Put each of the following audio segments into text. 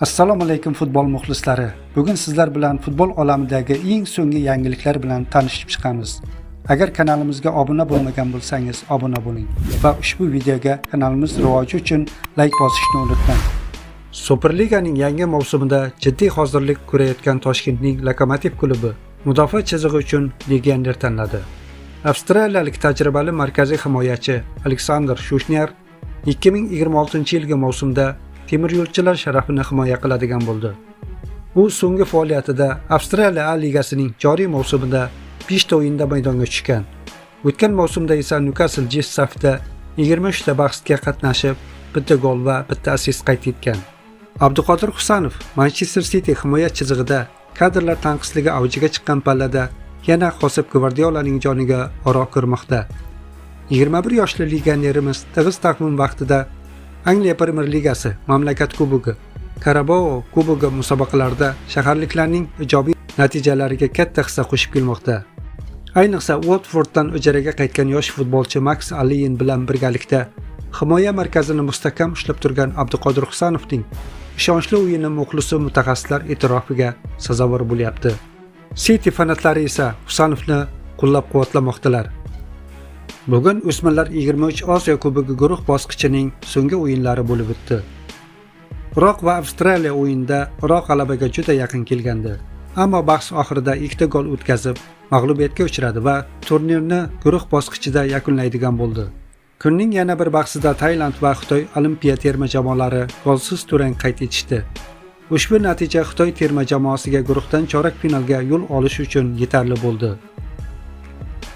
Assalomu alaykum futbol muxlislari. Bugun sizlar bilan futbol olamidagi eng so'nggi yangiliklar bilan tanishib chiqamiz. Agar kanalimizga obuna bo'lmagan bo'lsangiz, obuna bo'ling va ushbu videoga kanalimiz rivoji uchun like bosishni unutmang. Superliganing yangi mavsumida jiddiy hozirlik ko'rayotgan Toshkentning Lokomotiv klubi mudofaa chizig'i uchun legioner tanladi. Avstraliyalik tajribali markaziy himoyachi Aleksandr Shushner 2026-yilgi mavsumda temir yo'lchilar sharafini himoya qiladigan bo'ldi. U so'nggi faoliyatida Avstraliya A ligasining joriy mavsumida 5 ta o'yinda maydonga tushgan. O'tgan mavsumda esa Newcastle Jets safida 23 ta bahsga qatnashib, bitta gol va bitta assist qayd etgan. Abduqodir Husanov Manchester City himoya chizig'ida kadrlar tanqisligi avjiga chiqqan pallada yana Josep Gvardiolaning joniga oro kirmoqda. 21 yoshli legionerimiz tig'iz taqvim vaqtida Angliya Premier Ligasi, Mamlakat Kubogi, Karabao Kubogi musobaqalarida shaharliklarning ijobiy natijalariga katta hissa qo'shib kelmoqda. Ayniqsa Watforddan ijaraga qaytgan yosh futbolchi Max Allen bilan birgalikda himoya markazini mustahkam ushlab turgan Abduqodir Husanovning ishonchli o'yini muxlisi mutaxassislar e'tirofiga sazovor bo'lyapti. City fanatlari esa Husanovni qo'llab-quvvatlamoqdalar. Bugun o'smirlar 23 Osiyo Kubogi guruh bosqichining so'nggi o'yinlari bo'lib o'tdi. Iroq va Avstraliya o'yinda Iroq g'alabaga juda yaqin kelgandi. Ammo bahs oxirida 2 ta gol o'tkazib, mag'lubiyatga uchradi va turnirni guruh bosqichida yakunlaydigan bo'ldi. Kunning yana bir bahsida Tailand va Xitoy olimpiya terma jamoalari golsiz durang qayd etishdi. Ushbu natija Xitoy terma jamoasiga guruhdan chorak finalga yo'l olish uchun yetarli bo'ldi.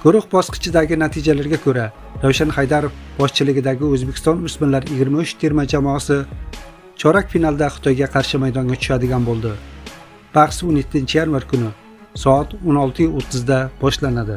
Guruh bosqichidagi natijalarga ko'ra, Ravshan Haydarov boshchiligidagi O'zbekiston o'smirlar 23 terma jamoasi chorak finalda Xitoyga qarshi maydonga tushadigan bo'ldi. Bahs 17-yanvar kuni soat 16:30 da boshlanadi.